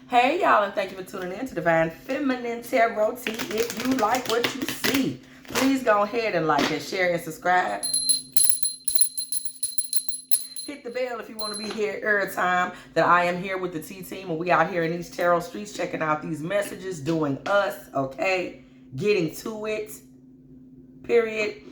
Hey y'all, and thank you for tuning in to Divine Feminine Tarot Tea. If you like what you see, please go ahead and like and share and subscribe. Hit the bell if you want to be here every time that I am here with the T team and we out here in these tarot streets checking out these messages, doing us, okay? Getting to it, period.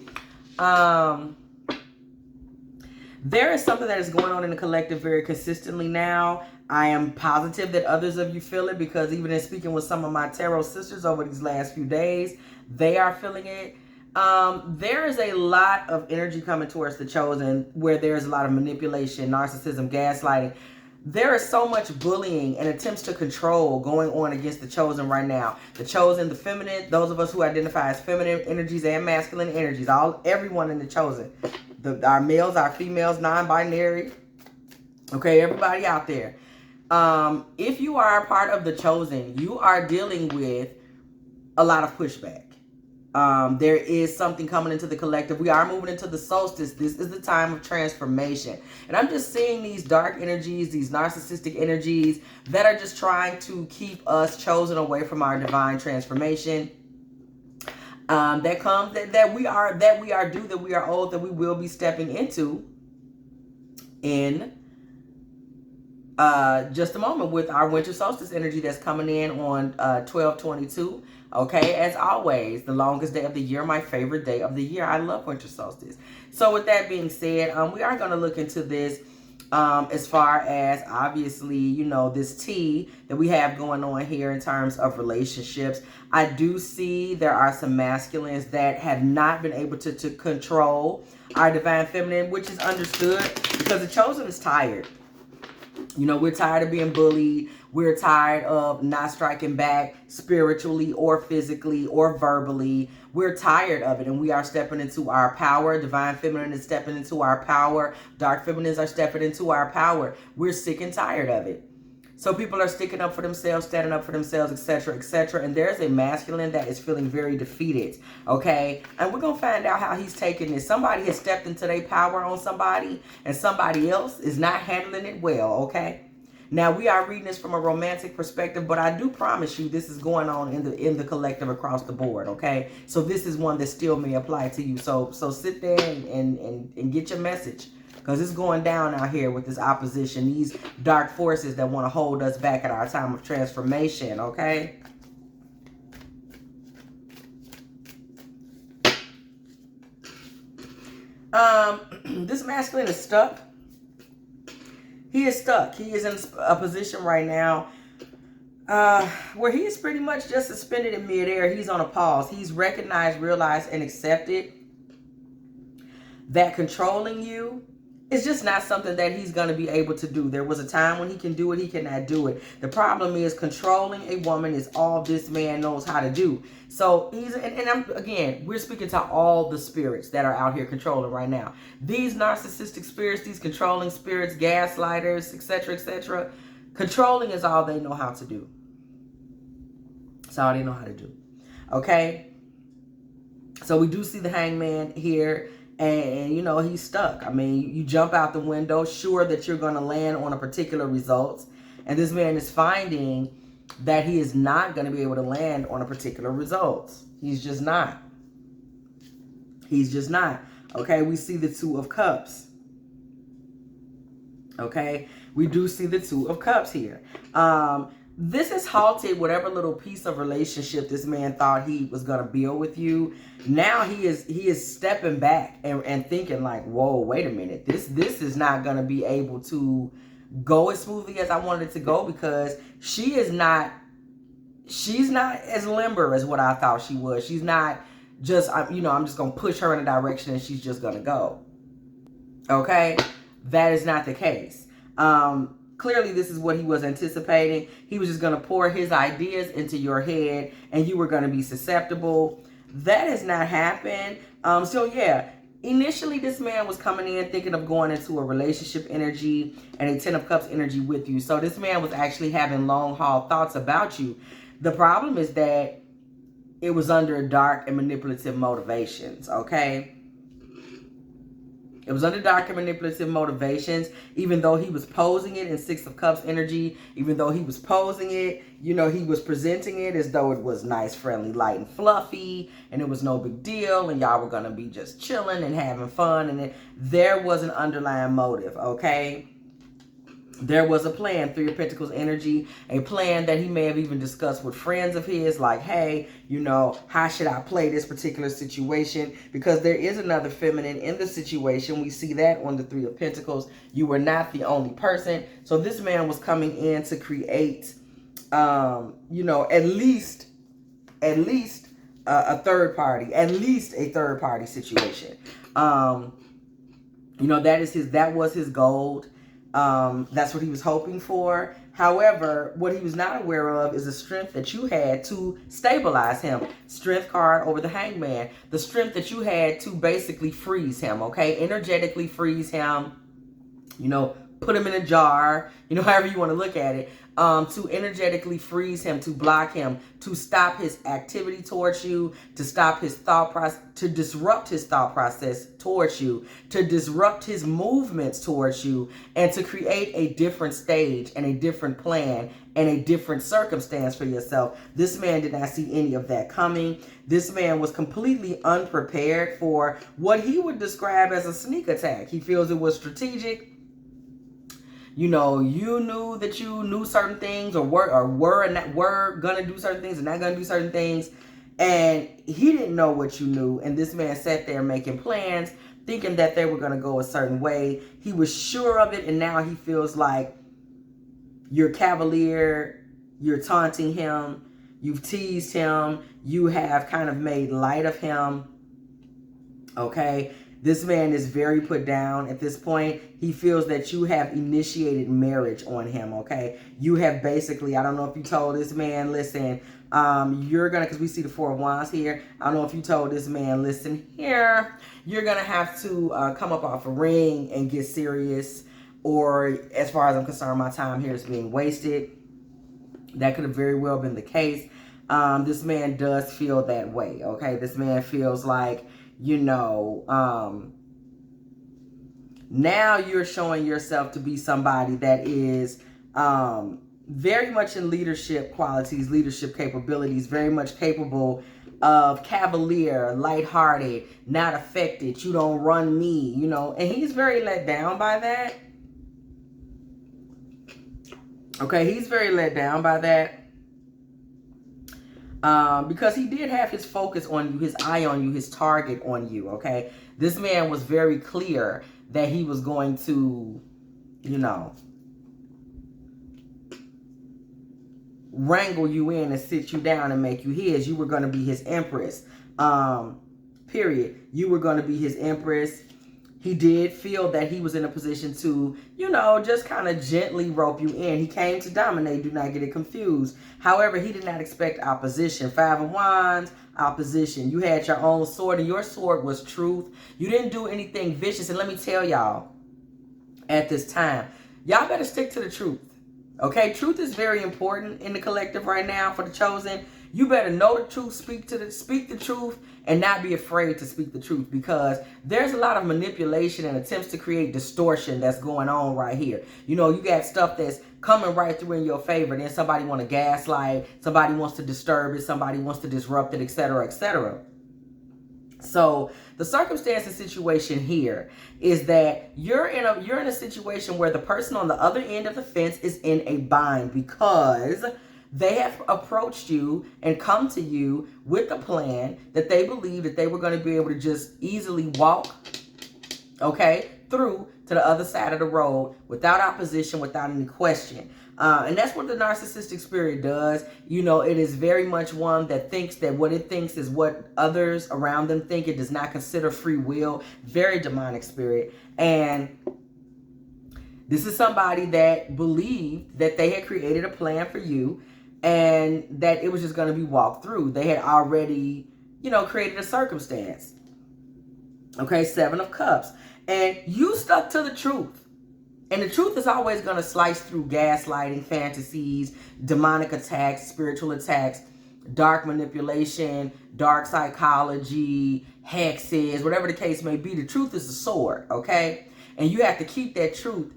There is something that is going on in the collective very consistently now. I am positive that others of you feel it because even in speaking with some of my tarot sisters over these last few days, they are feeling it. There is a lot of energy coming towards the chosen where there's a lot of manipulation, narcissism, gaslighting. There is so much bullying and attempts to control going on against the chosen right now. The chosen, the feminine, those of us who identify as feminine energies and masculine energies, everyone in the chosen. Our males, our females, non-binary, okay, everybody out there. If you are a part of the chosen, you are dealing with a lot of pushback. There is something coming into the collective. We are moving into the solstice. This is the time of transformation. And I'm just seeing these dark energies, these narcissistic energies that are just trying to keep us chosen away from our divine transformation. That comes that we are due, that we are old, that we will be stepping into in just a moment with our winter solstice energy that's coming in on 12/22. Okay, as always, the longest day of the year, my favorite day of the year. I love winter solstice. So with that being said, we are going to look into this as far as obviously, you know, this tea that we have going on here in terms of relationships. I do see there are some masculines that have not been able to control our divine feminine, which is understood because the chosen is tired. You know, we're tired of being bullied. We're tired of not striking back spiritually or physically or verbally. We're tired of it, and we are stepping into our power. Divine feminine is stepping into our power. Dark feminines are stepping into our power. We're sick and tired of it. So people are sticking up for themselves, standing up for themselves, etc., etc. And there's a masculine that is feeling very defeated, okay? And we're going to find out how he's taking this. Somebody has stepped into their power on somebody, and somebody else is not handling it well, okay? Now, we are reading this from a romantic perspective, but I do promise you this is going on in the collective across the board, okay? So this is one that still may apply to you. So sit there and get your message. Because it's going down out here with this opposition, these dark forces that want to hold us back at our time of transformation, okay? This masculine is stuck. He is stuck. He is in a position right now where he is pretty much just suspended in midair. He's on a pause. He's recognized, realized, and accepted that controlling you it's just not something that he's going to be able to do. There was a time when he can do it, he cannot do it. The problem is controlling a woman is all this man knows how to do. So again, we're speaking to all the spirits that are out here controlling right now. These narcissistic spirits, these controlling spirits, gaslighters, etc., etc. Controlling is all they know how to do. That's all they know how to do. Okay? So we do see the hangman here. And, you know, he's stuck. I mean, you jump out the window, sure that you're going to land on a particular result. And this man is finding that he is not going to be able to land on a particular result. He's just not. He's just not. Okay, we see the Two of Cups. Okay, we do see the Two of Cups here. This has halted whatever little piece of relationship this man thought he was going to build with you. Now he is stepping back and thinking like, whoa, wait a minute. This is not going to be able to go as smoothly as I wanted it to go because she's not as limber as what I thought she was. She's not just, I'm just going to push her in a direction and she's just going to go. Okay? That is not the case. Clearly, this is what he was anticipating. He was just going to pour his ideas into your head and you were going to be susceptible. That has not happened. So, yeah, initially this man was coming in thinking of going into a relationship energy and a Ten of Cups energy with you. So this man was actually having long haul thoughts about you. The problem is that it was under dark and manipulative motivations, okay? It was under dark and manipulative motivations, even though he was posing it in Six of Cups energy, even though he was posing it, you know, he was presenting it as though it was nice, friendly, light, and fluffy, and it was no big deal, and y'all were going to be just chilling and having fun, and there was an underlying motive, okay? There was a plan, Three of Pentacles energy, a plan that he may have even discussed with friends of his, like, hey, you know, how should I play this particular situation? Because there is another feminine in the situation. We see that on the Three of Pentacles. You were not the only person. So this man was coming in to create, you know, at least a third party, at least a third party situation. You know, that was his goal. That's what he was hoping for. However, what he was not aware of is the strength that you had to stabilize him. Strength card over the Hangman. The strength that you had to basically freeze him, okay? Energetically freeze him, you know, put him in a jar, you know, however you want to look at it, to energetically freeze him, to block him, to stop his activity towards you, to stop his thought process, to disrupt his thought process towards you, to disrupt his movements towards you, and to create a different stage and a different plan and a different circumstance for yourself. This man did not see any of that coming. This man was completely unprepared for what he would describe as a sneak attack. He feels it was strategic. You know, you knew that you knew certain things, or were gonna do certain things and not gonna do certain things, and he didn't know what you knew. And this man sat there making plans, thinking that they were gonna go a certain way. He was sure of it, and now he feels like you're cavalier, you're taunting him, you've teased him, you have kind of made light of him. Okay. This man is very put down at this point. He feels that you have initiated marriage on him, okay? You have basically, I don't know if you told this man, listen, you're going to, because we see the Four of Wands here. I don't know if you told this man, listen here, you're going to have to come up off a ring and get serious. Or as far as I'm concerned, my time here is being wasted. That could have very well been the case. This man does feel that way, okay? This man feels like, you know, now you're showing yourself to be somebody that is very much in leadership qualities, leadership capabilities, very much capable of cavalier, lighthearted, not affected, you don't run me, you know, and he's very let down by that. Okay, he's very let down by that. Because he did have his focus on you, his eye on you, his target on you, okay? This man was very clear that he was going to, you know, wrangle you in and sit you down and make you his. You were going to be his empress, period. You were going to be his empress. He did feel that he was in a position to, you know, just kind of gently rope you in. He came to dominate. Do not get it confused. However, he did not expect opposition. Five of Wands, opposition. You had your own sword, and your sword was truth. You didn't do anything vicious. And let me tell y'all, at this time, y'all better stick to the truth. Okay? Truth is very important in the collective right now for the chosen. You better know the truth, speak the truth, and not be afraid to speak the truth, because there's a lot of manipulation and attempts to create distortion that's going on right here. You know, you got stuff that's coming right through in your favor, then somebody want to gaslight, somebody wants to disturb it, somebody wants to disrupt it, etc., etc. So the circumstance and situation here is that you're in a situation where the person on the other end of the fence is in a bind, because they have approached you and come to you with a plan that they believe that they were going to be able to just easily walk, okay, through to the other side of the road without opposition, without any question. And that's what the narcissistic spirit does. You know, it is very much one that thinks that what it thinks is what others around them think. It does not consider free will. Very demonic spirit. And this is somebody that believed that they had created a plan for you, and that it was just going to be walked through. They had already, you know, created a circumstance. Okay, Seven of Cups. And you stuck to the truth. And the truth is always going to slice through gaslighting, fantasies, demonic attacks, spiritual attacks, dark manipulation, dark psychology, hexes, whatever the case may be. The truth is a sword, okay? And you have to keep that truth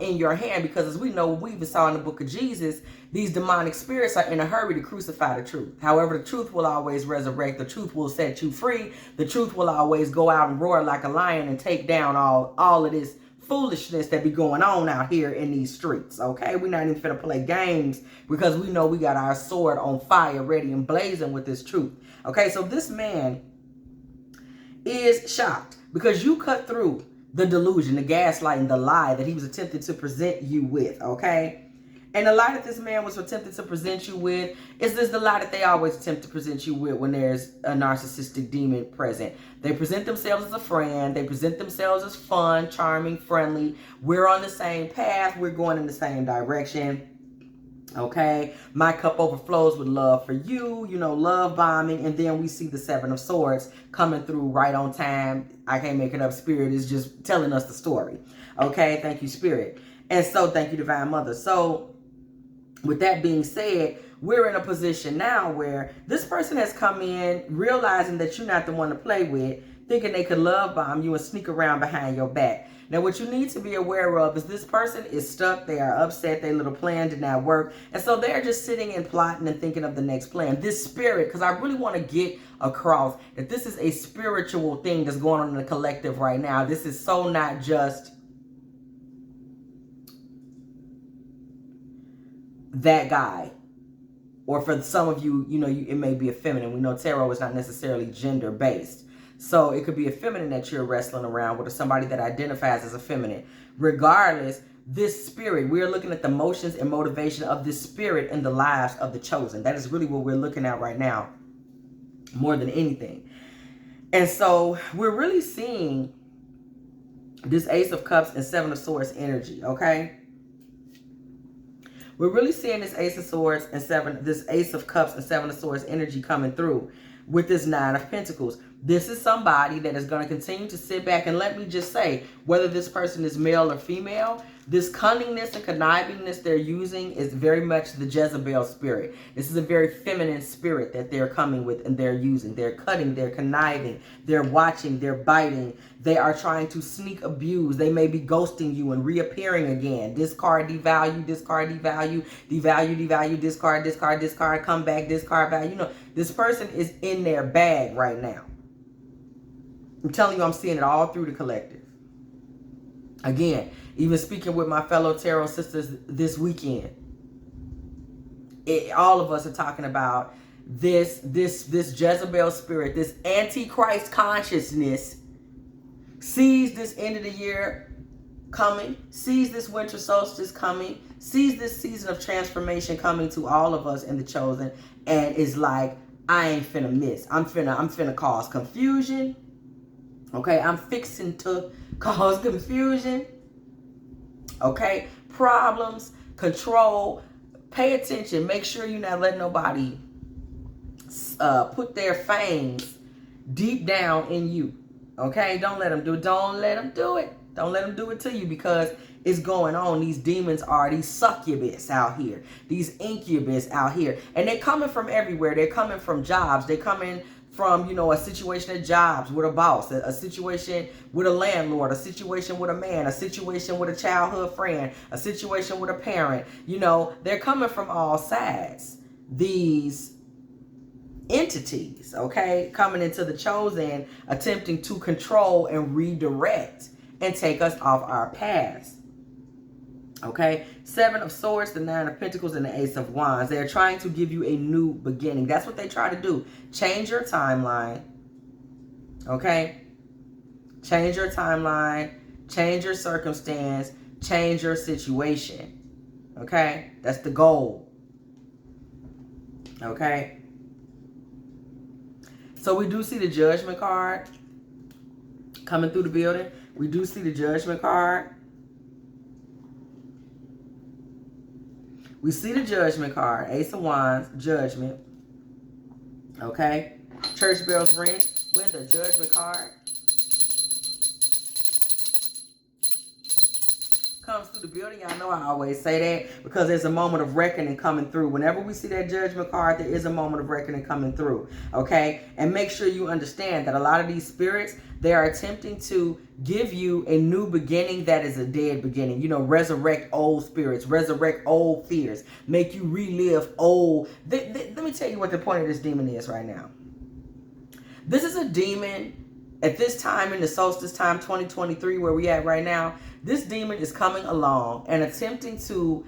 in your hand, because as we know, we even saw in the book of Jesus, these demonic spirits are in a hurry to crucify the truth. However, the truth will always resurrect. The truth will set you free. The truth will always go out and roar like a lion and take down all of this foolishness that be going on out here in these streets, okay? We're not even finna play games, because we know we got our sword on fire, ready and blazing with this truth, okay? So this man is shocked because you cut through the delusion, the gaslighting, the lie that he was attempting to present you with, okay? And the lie that this man was attempting to present you with is this the lie that they always attempt to present you with when there's a narcissistic demon present. They present themselves as a friend. They present themselves as fun, charming, friendly. We're on the same path. We're going in the same direction. Okay, my cup overflows with love for you, you know, love bombing. And then we see the Seven of Swords coming through right on time. I can't make it up. Spirit is just telling us the story. Okay, thank you, Spirit. And so thank you, Divine Mother. So with that being said, we're in a position now where this person has come in realizing that you're not the one to play with, thinking they could love bomb you and sneak around behind your back. Now, what you need to be aware of is this person is stuck. They are upset. Their little plan did not work. And so they're just sitting and plotting and thinking of the next plan. This spirit, because I really want to get across that this is a spiritual thing that's going on in the collective right now. This is so not just that guy. Or for some of you, you know, it may be a feminine. We know tarot is not necessarily gender-based. So it could be a feminine that you're wrestling around with, or somebody that identifies as a feminine. Regardless, this spirit, we're looking at the motions and motivation of this spirit in the lives of the chosen. That is really what we're looking at right now, more than anything. And so we're really seeing this Ace of Cups and Seven of Swords energy, okay? We're really seeing this Ace of Swords and this Ace of Cups and Seven of Swords energy coming through with this Nine of Pentacles. This is somebody that is going to continue to sit back, and let me just say, whether this person is male or female, this cunningness and connivingness they're using is very much the Jezebel spirit. This is a very feminine spirit that they're coming with and they're using. They're cutting, they're conniving, they're watching, they're biting. They are trying to sneak abuse. They may be ghosting you and reappearing again. Discard, devalue, discard, devalue, devalue, devalue, discard, discard, discard, come back, discard, value. You know, this person is in their bag right now. I'm telling you, I'm seeing it all through the collective. Again, even speaking with my fellow tarot sisters this weekend, all of us are talking about this Jezebel spirit, this Antichrist consciousness sees this end of the year coming, sees this winter solstice coming, sees this season of transformation coming to all of us in the chosen, and is like, I ain't finna miss. I'm finna cause confusion. Okay, I'm fixing to cause confusion. Okay, problems, control. Pay attention. Make sure you're not letting nobody put their fangs deep down in you. Okay, don't let them do it. Don't let them do it. Don't let them do it to you, because it's going on. These demons are these succubus out here, these incubus out here, and they're coming from everywhere. They're coming from jobs. They're coming from, you know, a situation at jobs with a boss, a situation with a landlord, a situation with a man, a situation with a childhood friend, a situation with a parent. You know, they're coming from all sides. These entities, okay, coming into the chosen, attempting to control and redirect and take us off our paths. Okay, Seven of Swords, the Nine of Pentacles, and the Ace of Wands. They're trying to give you a new beginning. That's what they try to do. Change your timeline. Okay? Change your timeline. Change your circumstance. Change your situation. Okay? That's the goal. Okay? So we do see the Judgment card coming through the building. We do see the Judgment card. We see the Judgment card. Ace of Wands, Judgment. Okay? Church bells ring. When the Judgment card comes through the building. Y'all know I always say that because there's a moment of reckoning coming through. Whenever we see that Judgment card, there is a moment of reckoning coming through, okay? And make sure you understand that a lot of these spirits, they are attempting to give you a new beginning that is a dead beginning. You know, resurrect old spirits, resurrect old fears, make you relive old. Let me tell you what the point of this demon is right now. This is a demon at this time in the solstice time 2023 where we at right now. This demon is coming along and attempting to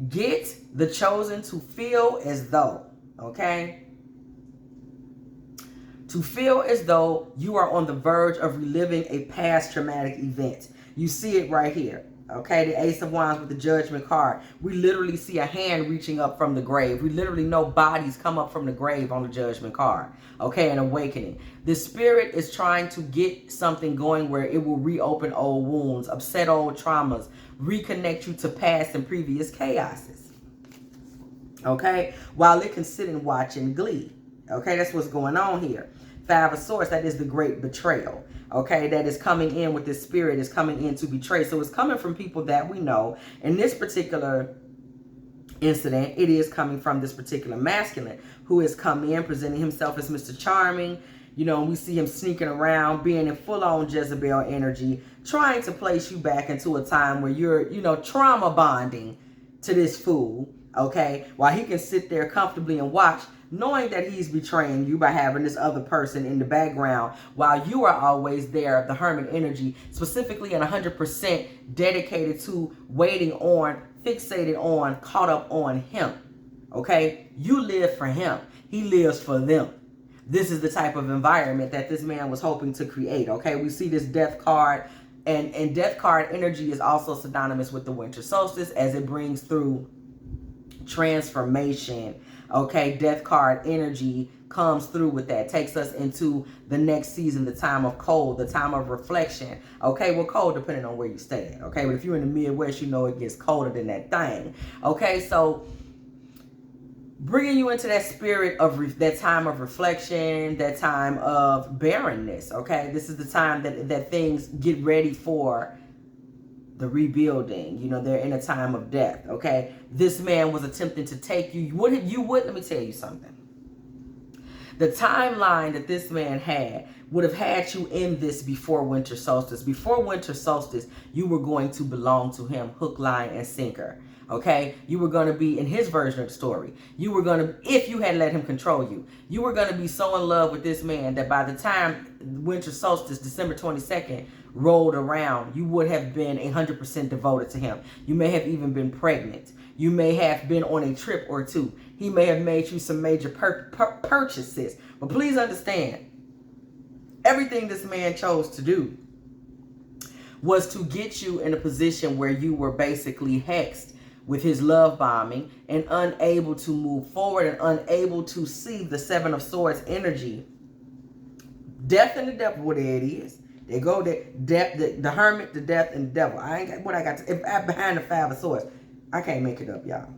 get the chosen to feel as though, okay? To feel as though you are on the verge of reliving a past traumatic event. You see it right here. Okay, the Ace of Wands with the Judgment card. We literally see a hand reaching up from the grave. We literally know bodies come up from the grave on the Judgment card. Okay, an awakening. The spirit is trying to get something going where it will reopen old wounds, upset old traumas, reconnect you to past and previous chaoses. Okay, while it can sit and watch and glee. Okay, that's what's going on here. Five of Swords, that is the great betrayal. Okay, that is coming in with this spirit, is coming in to betray. So it's coming from people that we know. In this particular incident, it is coming from this particular masculine who has come in presenting himself as Mr. Charming. You know, we see him sneaking around, being in full-on Jezebel energy, trying to place you back into a time where you're, you know, trauma bonding to this fool. Okay, while he can sit there comfortably and watch, knowing that he's betraying you by having this other person in the background while you are always there, the hermit energy, specifically and 100% dedicated to waiting on, fixated on, caught up on him. Okay, you live for him. He lives for them. This is the type of environment that this man was hoping to create. Okay, we see this death card, and death card energy is also synonymous with the winter solstice as it brings through transformation. Okay, death card energy comes through with that, takes us into the next season, the time of cold, the time of reflection. Okay, well, cold depending on where you stay at. Okay, but if you're in the Midwest, you know it gets colder than that thing. Okay, so bringing you into that spirit of that time of reflection, that time of barrenness. Okay, this is the time that things get ready for the rebuilding. You know, they're in a time of death. Okay, this man was attempting to take you. Let me tell you something. The timeline that this man had would have had you in this before winter solstice. Before winter solstice, you were going to belong to him, hook, line, and sinker. Okay, you were going to be in his version of the story. You were going to, if you had let him control you, you were going to be so in love with this man that by the time winter solstice, December 22nd, rolled around, you would have been 100% devoted to him. You may have even been pregnant. You may have been on a trip or two. He may have made you some major purchases. But please understand, everything this man chose to do was to get you in a position where you were basically hexed with his love bombing and unable to move forward and unable to see the Seven of Swords energy. Death and the devil, what it is. They go there, death, the hermit, the death, and the devil. I ain't got what I got to, if I'm behind the Five of Swords. I can't make it up, y'all.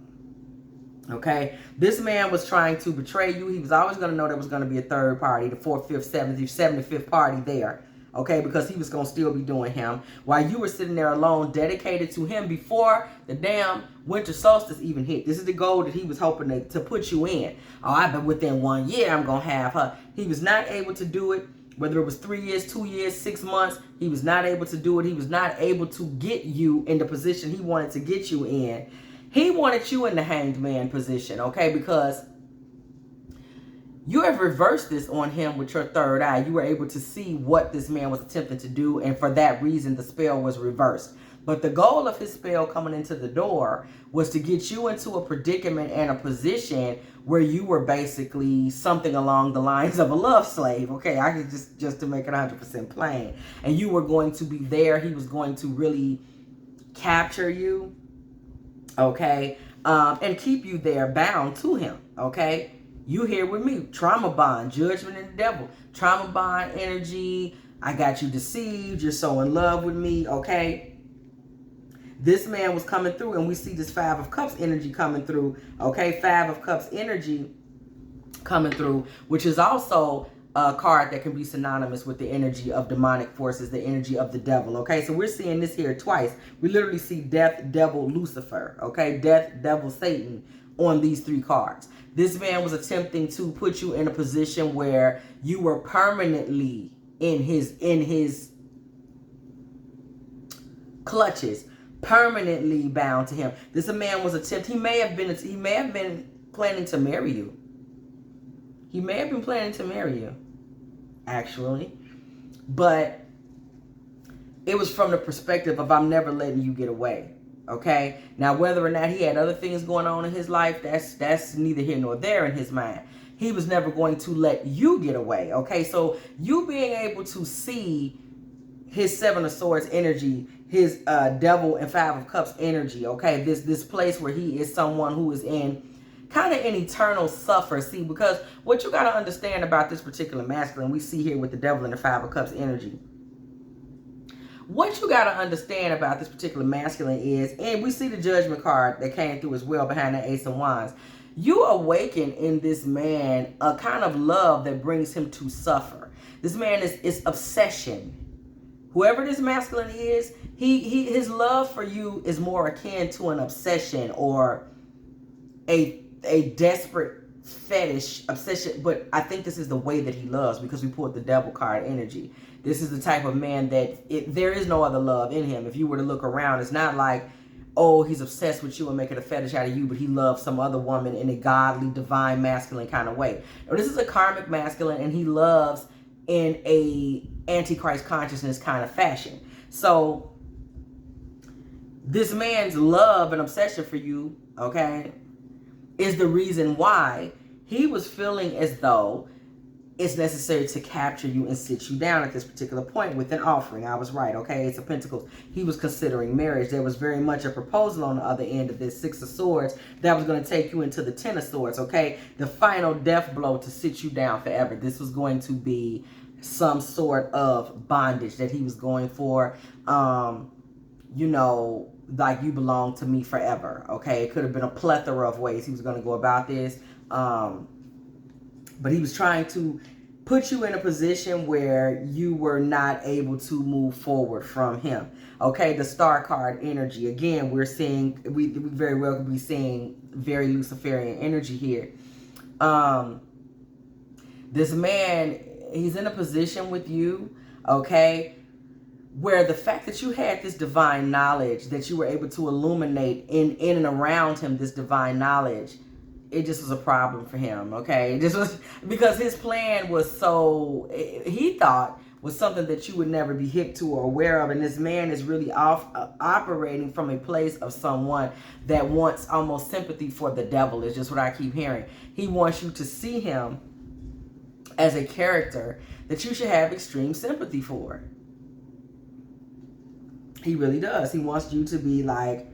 Okay, this man was trying to betray you. He was always going to know there was going to be a third party, the 4th, 5th, 7th, 75th party there. Okay, because he was going to still be doing him while you were sitting there alone, dedicated to him before the damn winter solstice even hit. This is the goal that he was hoping to put you in. Oh, I've been within 1 year, I'm going to have her. He was not able to do it. Whether it was 3 years, 2 years, 6 months, he was not able to do it. He was not able to get you in the position he wanted to get you in. He wanted you in the hanged man position, okay? Because you have reversed this on him with your third eye. You were able to see what this man was attempting to do, and for that reason, the spell was reversed. But the goal of his spell coming into the door was to get you into a predicament and a position where you were basically something along the lines of a love slave. Okay, I could just to make it 100% plain. And you were going to be there. He was going to really capture you, okay, and keep you there bound to him, okay? You here with me. Trauma bond, judgment and the devil. Trauma bond energy. I got you deceived. You're so in love with me, okay? This man was coming through, and we see this Five of Cups energy coming through, okay? Five of Cups energy coming through, which is also card that can be synonymous with the energy of demonic forces, the energy of the devil. Okay, so we're seeing this here twice. We literally see death, devil, Lucifer. Okay, death, devil, Satan on these 3 cards. This man was attempting to put you in a position where you were permanently in his clutches, permanently bound to him. This man was he may have been planning to marry you. He may have been planning to marry you, actually. But it was from the perspective of, I'm never letting you get away. Okay? Now, whether or not he had other things going on in his life, that's neither here nor there in his mind. He was never going to let you get away. Okay? So you being able to see his 7 of Swords energy, his Devil and 5 of Cups energy, okay? This place where he is someone who is in kind of an eternal suffer. See, because what you got to understand about this particular masculine, we see here with the Devil and the 5 of Cups energy. What you got to understand about this particular masculine is, and we see the Judgment card that came through as well behind the Ace of Wands. You awaken in this man a kind of love that brings him to suffer. This man is obsession. Whoever this masculine is, his love for you is more akin to an obsession or a desperate fetish obsession. But I think this is the way that he loves, because we pulled the Devil card energy. This is the type of man that there is no other love in him. If you were to look around, it's not like, oh, he's obsessed with you and making a fetish out of you, but he loves some other woman in a godly, divine, masculine kind of way. Now, this is a karmic masculine, and he loves in a Antichrist consciousness kind of fashion. So this man's love and obsession for you, okay, is the reason why he was feeling as though it's necessary to capture you and sit you down at this particular point with an offering. I was right, okay? Ace of Pentacles. He was considering marriage. There was very much a proposal on the other end of this 6 of Swords that was going to take you into the 10 of Swords, okay? The final death blow to sit you down forever. This was going to be some sort of bondage that he was going for. You know, like, you belong to me forever, okay? It could have been a plethora of ways he was going to go about this. But he was trying to put you in a position where you were not able to move forward from him. Okay, the Star card energy. Again, we're seeing, we very well could be seeing very Luciferian energy here. This man, he's in a position with you, okay, where the fact that you had this divine knowledge, that you were able to illuminate in and around him, this divine knowledge, it just was a problem for him, okay? It just was because his plan was so, he thought was something that you would never be hip to or aware of. And this man is really operating from a place of someone that wants almost sympathy for the devil, is just what I keep hearing. He wants you to see him as a character that you should have extreme sympathy for. He really does. He wants you to be like,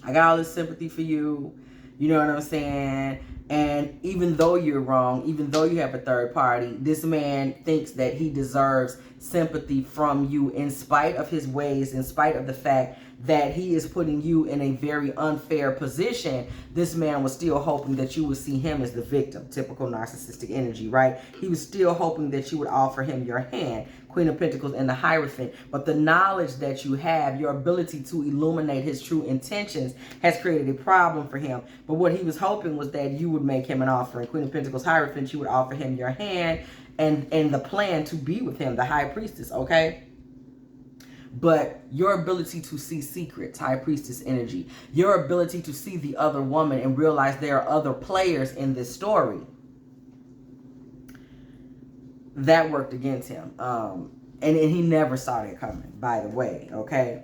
I got all this sympathy for you. You know what I'm saying? And even though you're wrong, even though you have a third party, this man thinks that he deserves sympathy from you in spite of his ways, in spite of the fact that he is putting you in a very unfair position. This man was still hoping that you would see him as the victim. Typical narcissistic energy, right? He was still hoping that you would offer him your hand. Queen of Pentacles and the Hierophant. But the knowledge that you have, your ability to illuminate his true intentions, has created a problem for him. But what he was hoping was that you would make him an offer. Queen of Pentacles, Hierophant, you would offer him your hand and the plan to be with him, the High Priestess, okay? But your ability to see secrets, High Priestess energy, your ability to see the other woman and realize there are other players in this story, that worked against him. And he never saw that coming, by the way, okay?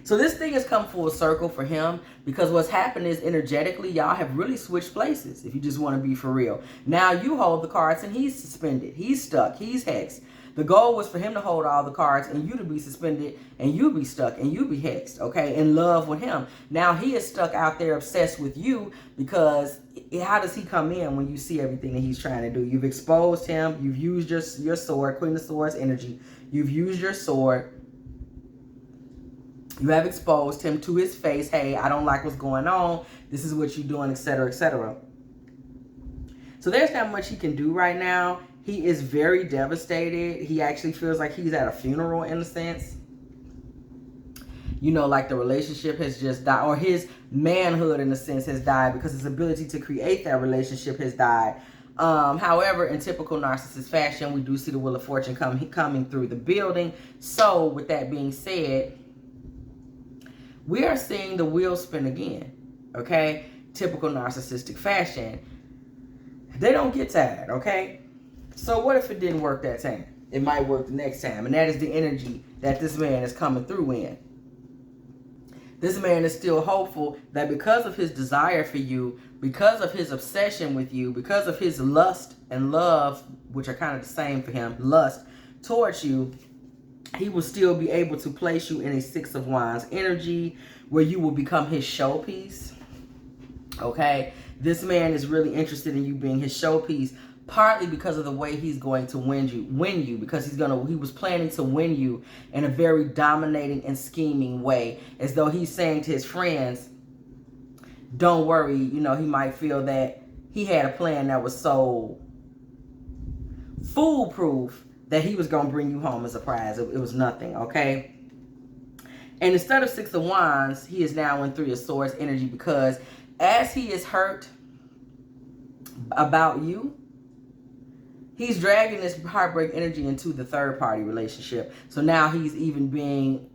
So this thing has come full circle for him, because what's happened is energetically, y'all have really switched places, if you just want to be for real. Now you hold the cards and he's suspended. He's stuck. He's hexed. The goal was for him to hold all the cards and you to be suspended and you be stuck and you be hexed, okay, in love with him. Now he is stuck out there obsessed with you, because how does he come in when you see everything that he's trying to do? You've exposed him. You've used your sword, Queen of Swords energy. You've used your sword. You have exposed him to his face. Hey, I don't like what's going on. This is what you're doing, etc., etc. So there's not much he can do right now. He is very devastated. He actually feels like he's at a funeral in a sense. You know, like the relationship has just died, or his manhood in a sense has died, because his ability to create that relationship has died. However, in typical narcissist fashion, we do see the Wheel of Fortune coming through the building. So with that being said, we are seeing the wheel spin again. Okay? Typical narcissistic fashion. They don't get tired, okay? So what if it didn't work that time? It might work the next time. And that is the energy that this man is coming through in. This man is still hopeful that because of his desire for you, because of his obsession with you, because of his lust and love, which are kind of the same for him, lust towards you, he will still be able to place you in a Six of Wands energy where you will become his showpiece. Okay? This man is really interested in you being his showpiece, partly because of the way he's going to win you, because he was planning to win you in a very dominating and scheming way, as though he's saying to his friends, don't worry, you know, he might feel that he had a plan that was so foolproof that he was going to bring you home as a prize. It was nothing, okay? And instead of Six of Wands, he is now in Three of Swords energy, because as he is hurt about you, he's dragging this heartbreak energy into the third party relationship. So now he's even being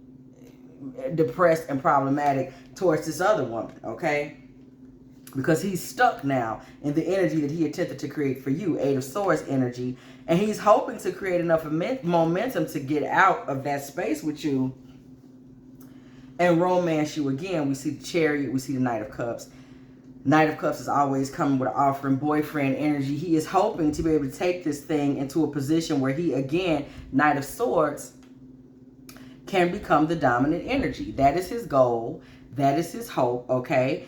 depressed and problematic towards this other woman, okay? Because he's stuck now in the energy that he attempted to create for you, Eight of Swords energy. And he's hoping to create enough momentum to get out of that space with you and romance you again. We see the Chariot, we see the Knight of Cups. Knight of Cups is always coming with an offering, boyfriend energy. He is hoping to be able to take this thing into a position where he, again, Knight of Swords, can become the dominant energy. That is his goal. That is his hope, okay?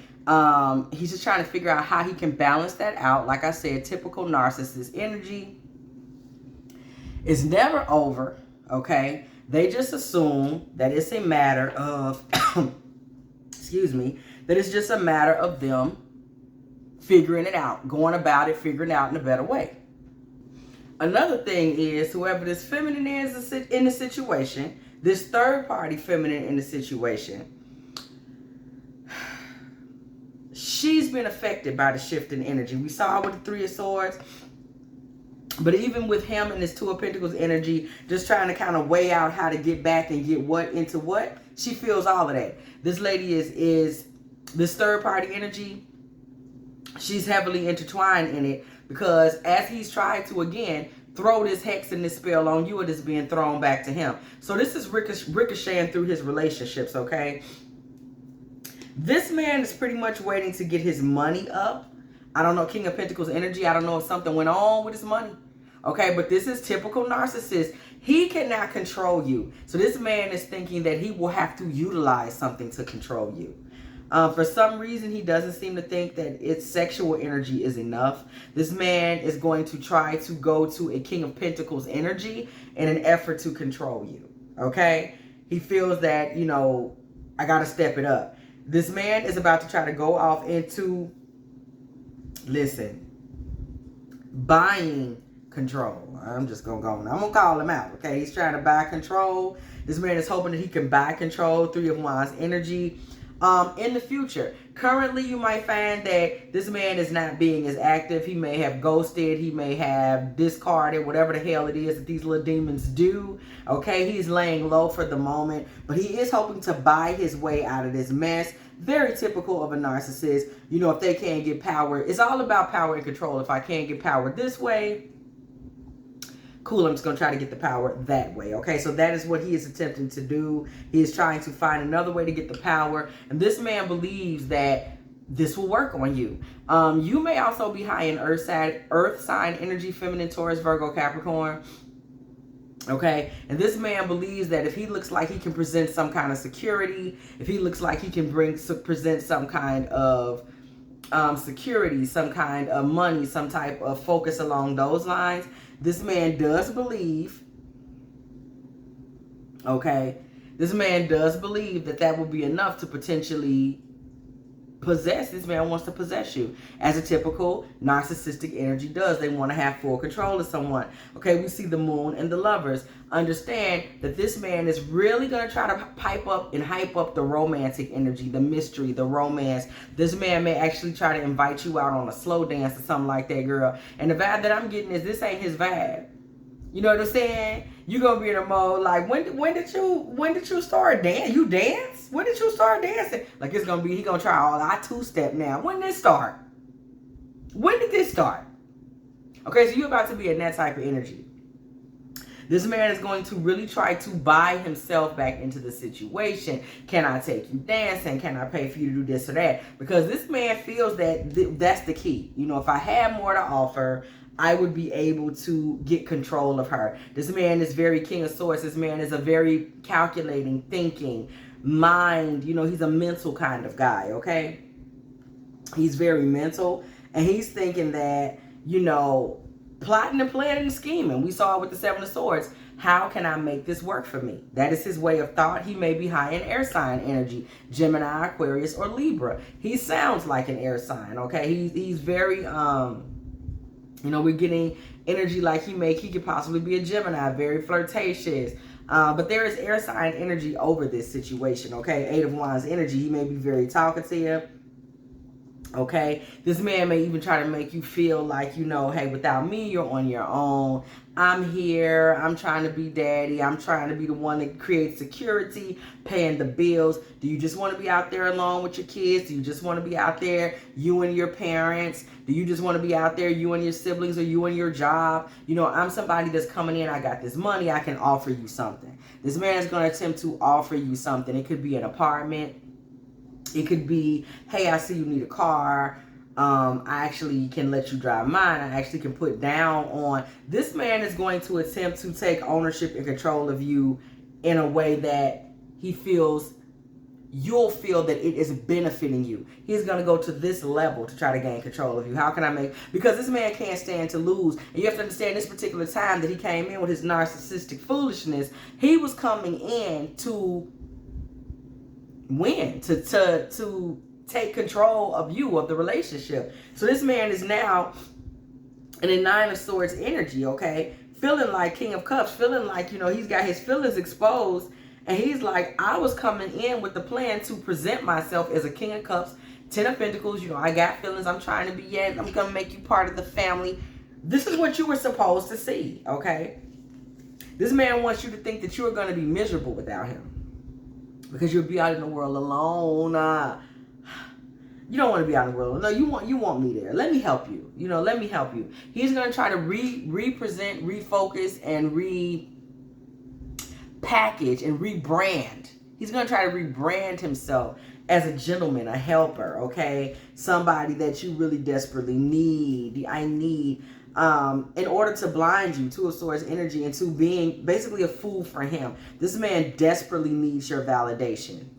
He's just trying to figure out how he can balance that out. Like I said, typical narcissist energy is never over, okay? They just assume that it's a matter of, excuse me, that it's just a matter of them figuring it out, going about it, figuring it out in a better way. Another thing is, whoever this feminine is in the situation, this third party feminine in the situation, she's been affected by the shift in energy. We saw with the Three of Swords, but even with him and his Two of Pentacles energy, just trying to kind of weigh out how to get back and get what into what, she feels all of that. This lady is this third party energy, she's heavily intertwined in it, because as he's trying to, again, throw this hex and this spell on you, it is being thrown back to him. So this is ricocheting through his relationships, okay? This man is pretty much waiting to get his money up. I don't know, King of Pentacles energy. I don't know if something went on with his money. Okay, but this is typical narcissist. He cannot control you. So this man is thinking that he will have to utilize something to control you. For some reason, he doesn't seem to think that its sexual energy is enough. This man is going to try to go to a King of Pentacles energy in an effort to control you. Okay? He feels that, you know, I got to step it up. This man is about to try to go off into, listen, buying control. I'm just going to go on. I'm going to call him out, okay? He's trying to buy control. This man is hoping that he can buy control, Three of Wands energy, in the future. Currently, you might find that this man is not being as active. He may have ghosted. He may have discarded, whatever the hell it is that these little demons do. Okay, he's laying low for the moment, but he is hoping to buy his way out of this mess. Very typical of a narcissist. You know, if they can't get power, it's all about power and control. If I can't get power this way, cool, I'm just going to try to get the power that way. Okay, so that is what he is attempting to do. He is trying to find another way to get the power. And this man believes that this will work on you. You may also be high in earth sign energy, feminine, Taurus, Virgo, Capricorn. Okay, and this man believes that if he looks like he can present some kind of security, if he looks like he can present some kind of security, some kind of money, some type of focus along those lines, this man does believe, okay, this man does believe that that will be enough to potentially possess. This man wants to possess you, as a typical narcissistic energy does. They want to have full control of someone. Okay, we see the Moon and the Lovers. Understand that this man is really going to try to pipe up and hype up the romantic energy, the mystery, the romance. This man may actually try to invite you out on a slow dance or something like that, girl. And the vibe that I'm getting is this ain't his vibe. You know what I'm saying? You're gonna be in a mode like, when did you start dancing? You dance? When did you start dancing? Like, it's gonna be, he gonna try all I two-step now. When did this start? When did this start? Okay, so you're about to be in that type of energy. This man is going to really try to buy himself back into the situation. Can I take you dancing? Can I pay for you to do this or that? Because this man feels that that's the key. You know, if I had more to offer, I would be able to get control of her. This man is very King of Swords. This man is a very calculating, thinking, mind. You know, he's a mental kind of guy, okay? He's very mental. And he's thinking that, you know, plotting and planning and scheming. We saw it with the Seven of Swords. How can I make this work for me? That is his way of thought. He may be high in air sign energy, Gemini, Aquarius, or Libra. He sounds like an air sign, okay? He's very, you know, we're getting energy like he could possibly be a Gemini, very flirtatious. But there is air sign energy over this situation, okay? Eight of Wands energy. He may be very talkative. Okay, this man may even try to make you feel like, you know, hey, without me, you're on your own. I'm here. I'm trying to be daddy. I'm trying to be the one that creates security, paying the bills. Do you just want to be out there alone with your kids? Do you just want to be out there, you and your parents? Do you just want to be out there, you and your siblings, or you and your job? You know, I'm somebody that's coming in. I got this money. I can offer you something. This man is going to attempt to offer you something. It could be an apartment. It could be, hey, I see you need a car. I actually can let you drive mine. I actually can put down on. This man is going to attempt to take ownership and control of you in a way that he feels, you'll feel that it is benefiting you. He's going to go to this level to try to gain control of you. How can I make, because this man can't stand to lose. And you have to understand, this particular time that he came in with his narcissistic foolishness, he was coming in to win, to take control of you, of the relationship. So this man is now in a Nine of Swords energy, okay? Feeling like King of Cups, feeling like, you know, he's got his feelings exposed. And he's like, I was coming in with the plan to present myself as a King of Cups, Ten of Pentacles. You know, I got feelings. I'm trying to be, yeah, I'm going to make you part of the family. This is what you were supposed to see, okay? This man wants you to think that you are going to be miserable without him, because you'll be out in the world alone. You don't want to be out in the world. No, you want me there. Let me help you. You know, let me help you. He's going to try to represent, refocus, and repackage and rebrand. He's going to try to rebrand himself as a gentleman, a helper, okay? Somebody that you really desperately need. I need, in order to blind you, Two of Swords energy, into being basically a fool for him. This man desperately needs your validation.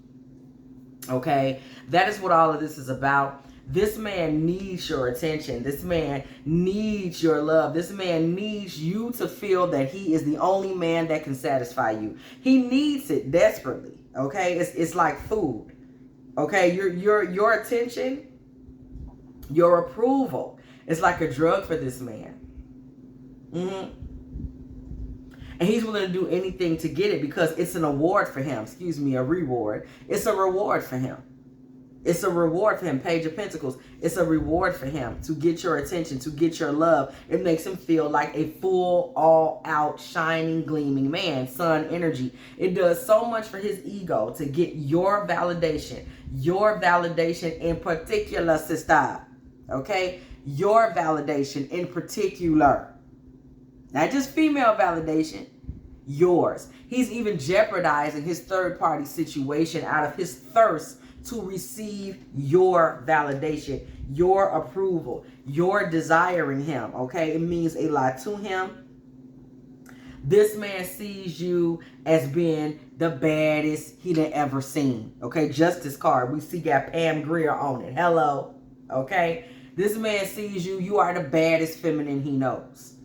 Okay? That is what all of this is about. This man needs your attention. This man needs your love. This man needs you to feel that he is the only man that can satisfy you. He needs it desperately. Okay? It's like food. Okay? Your attention, your approval, it's like a drug for this man. And he's willing to do anything to get it, because it's an award for him. Excuse me, a reward. It's a reward for him. It's a reward for him. Page of Pentacles. It's a reward for him to get your attention, to get your love. It makes him feel like a full, all-out, shining, gleaming man. Sun energy. It does so much for his ego to get your validation. Your validation in particular, sister. Okay? Your validation in particular. Not just female validation, yours. He's even jeopardizing his third-party situation out of his thirst to receive your validation, your approval, your desiring him, okay? It means a lot to him. This man sees you as being the baddest he done ever seen, okay? Justice card. We see got Pam Grier on it. Hello, okay? This man sees you. You are the baddest feminine he knows.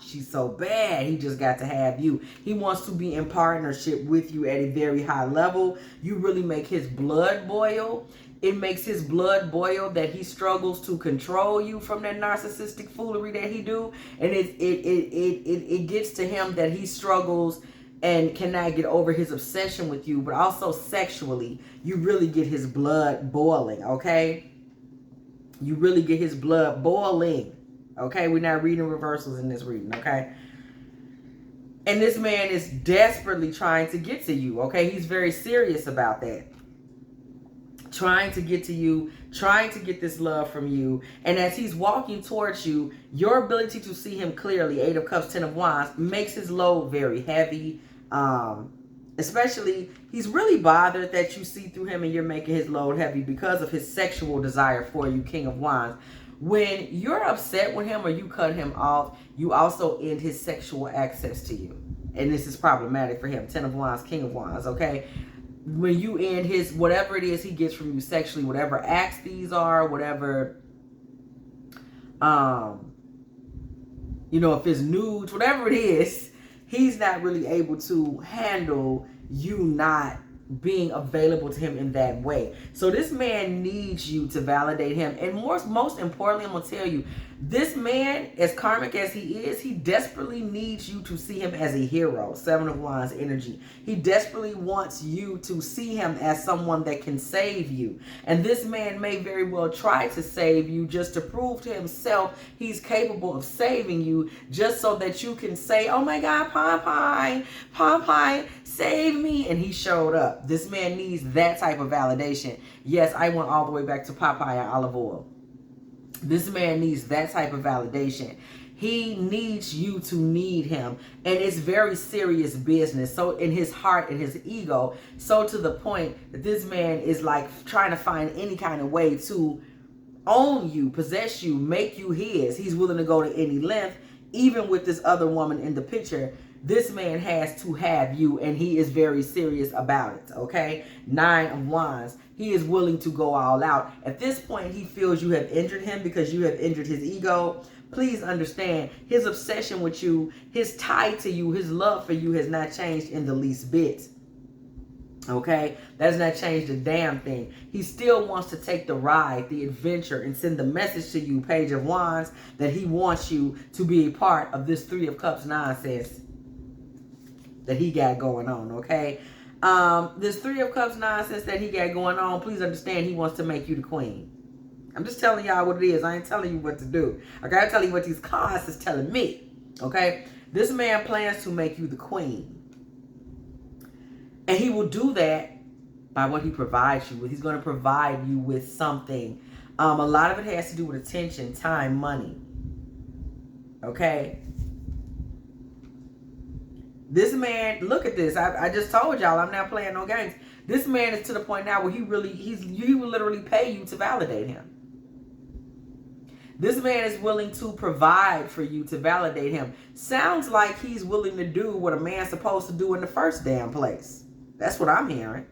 she's so bad. He just got to have you. He wants to be in partnership with you at a very high level. You really make his blood boil. It makes his blood boil that he struggles to control you from that narcissistic foolery that he do. And it gets to him that he struggles and cannot get over his obsession with you, but also sexually, you really get his blood boiling, okay? You really get his blood boiling, okay? We're not reading reversals in this reading, okay? And this man is desperately trying to get to you, okay? He's very serious about that. Trying to get to you, trying to get this love from you. And as he's walking towards you, your ability to see him clearly, 8 of Cups, 10 of Wands, makes his load very heavy. Especially, he's really bothered that you see through him and you're making his load heavy because of his sexual desire for you, King of Wands. When you're upset with him or you cut him off, you also end his sexual access to you. And this is problematic for him. 10 of Wands, King of Wands, okay? When you end his, whatever it is he gets from you sexually, whatever acts these are, whatever, if it's nudes, whatever it is, he's not really able to handle you not being available to him in that way. So this man needs you to validate him. And most importantly, I'm going to tell you, this man, as karmic as he is, he desperately needs you to see him as a hero. 7 of Wands energy. He desperately wants you to see him as someone that can save you. And this man may very well try to save you just to prove to himself he's capable of saving you, just so that you can say, oh my God, Popeye, save me. And he showed up. This man needs that type of validation. Yes, I went all the way back to Popeye and olive oil. This man needs that type of validation. He needs you to need him. And it's very serious business. So in his heart and his ego, so to the point that this man is like trying to find any kind of way to own you, possess you, make you his. He's willing to go to any length, even with this other woman in the picture. This man has to have you, and he is very serious about it, okay? 9 of Wands. He is willing to go all out. At this point, he feels you have injured him because you have injured his ego. Please understand, his obsession with you, his tie to you, his love for you has not changed in the least bit. Okay? That has not changed a damn thing. He still wants to take the ride, the adventure, and send the message to you, Page of Wands, that he wants you to be a part of this 3 of Cups nonsense that he got going on, okay? This 3 of Cups nonsense that he got going on, please understand he wants to make you the queen. I'm just telling y'all what it is. I ain't telling you what to do. Okay, I'm telling you what these cards is telling me. Okay? This man plans to make you the queen. And he will do that by what he provides you with. He's going to provide you with something. A lot of it has to do with attention, time, money. Okay? This man, look at this. I just told y'all I'm not playing no games. This man is to the point now where he will literally pay you to validate him. This man is willing to provide for you to validate him. Sounds like he's willing to do what a man's supposed to do in the first damn place. That's what I'm hearing.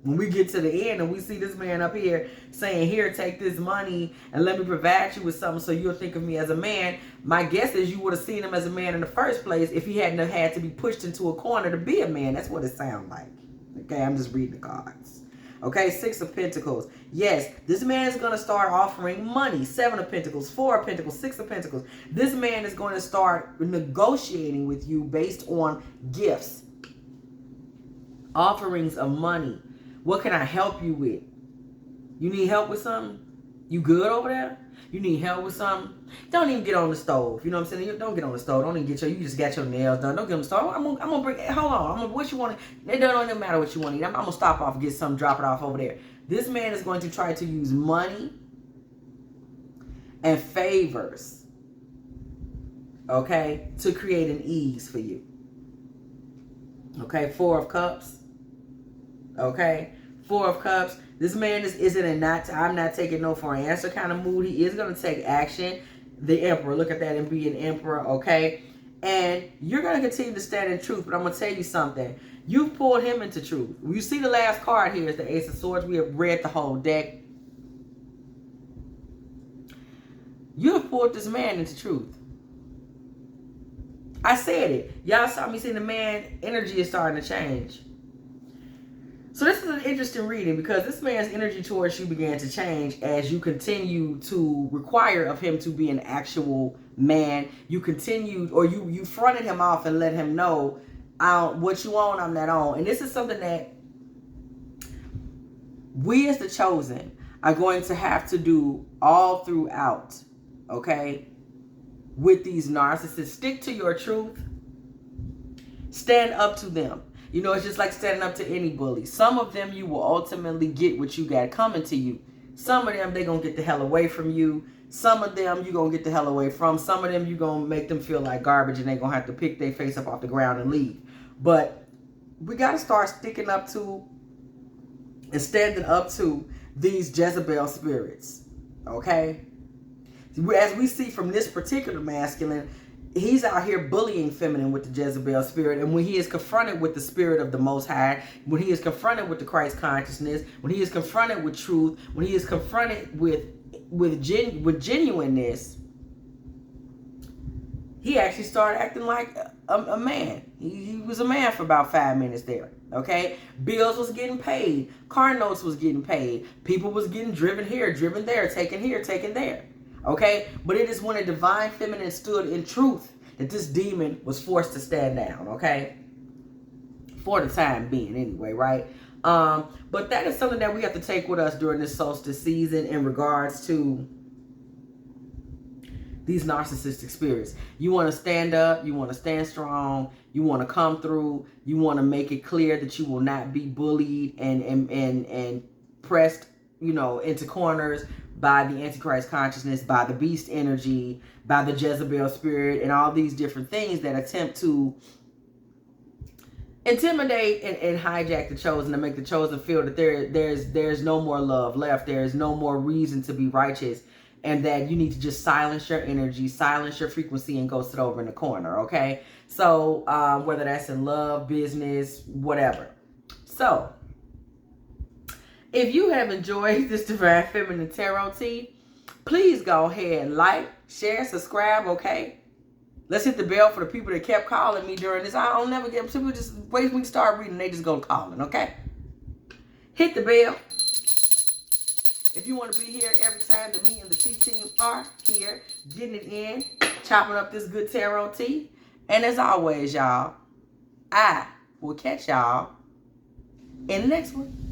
When we get to the end and we see this man up here saying, here, take this money and let me provide you with something so you'll think of me as a man. My guess is you would have seen him as a man in the first place if he hadn't had to be pushed into a corner to be a man. That's what it sounds like. Okay, I'm just reading the cards. Okay, 6 of Pentacles. Yes, this man is going to start offering money. 7 of Pentacles, 4 of Pentacles, 6 of Pentacles. This man is going to start negotiating with you based on gifts, offerings of money. What can I help you with? You need help with something? You good over there? You need help with something? Don't even get on the stove. You know what I'm saying? Don't get on the stove. Don't even you just got your nails done. Don't get on the stove. I'm gonna bring, hold on. What you want to, it don't even matter what you want to eat. I'm gonna stop off and get something, drop it off over there. This man is going to try to use money and favors, okay, to create an ease for you. Okay, 4 of Cups. Okay, 4 of Cups. This man isn't a not, I'm not taking no for an answer kind of mood. He is going to take action. The Emperor, look at that and be an Emperor, okay? And you're going to continue to stand in truth, but I'm going to tell you something. You've pulled him into truth. You see the last card here is the Ace of Swords. We have read the whole deck. You have pulled this man into truth. I said it. Y'all saw me saying the man energy is starting to change. So this is an interesting reading because this man's energy towards you began to change as you continue to require of him to be an actual man. You continued, or you fronted him off and let him know, what you on, I'm not on. And this is something that we as the chosen are going to have to do all throughout, okay? With these narcissists. Stick to your truth. Stand up to them. You know, it's just like standing up to any bully. Some of them you will ultimately get what you got coming to you. Some of them, they going to get the hell away from you. Some of them you going to get the hell away from. Some of them you going to make them feel like garbage and they going to have to pick their face up off the ground and leave. But we got to start sticking up to and standing up to these Jezebel spirits. Okay? As we see from this particular masculine, he's out here bullying feminine with the Jezebel spirit. And when he is confronted with the spirit of the Most High, when he is confronted with the Christ consciousness, when he is confronted with truth, when he is confronted with genuineness, he actually started acting like a man. He was a man for about 5 minutes there. Okay? Bills was getting paid. Car notes was getting paid. People was getting driven here, driven there, taken here, taken there. Okay? But it is when a divine feminine stood in truth that this demon was forced to stand down. Okay? For the time being anyway, right? But that is something that we have to take with us during this solstice season in regards to these narcissistic spirits. You want to stand up. You want to stand strong. You want to come through. You want to make it clear that you will not be bullied and pressed, you know, into corners by the Antichrist consciousness, by the beast energy, by the Jezebel spirit, and all these different things that attempt to intimidate and hijack the chosen, to make the chosen feel that there's no more love left. There's no more reason to be righteous. And that you need to just silence your energy, silence your frequency, and go sit over in the corner, okay? So, whether that's in love, business, whatever. So, if you have enjoyed this Divine Feminine Tarot Tea, please go ahead and like, share, subscribe, okay? Let's hit the bell for the people that kept calling me during this. I don't never get people just wait when you start reading, they just go calling, okay? Hit the bell. If you want to be here every time, the me and the T team are here, getting it in, chopping up this good tarot tea. And as always, y'all, I will catch y'all in the next one.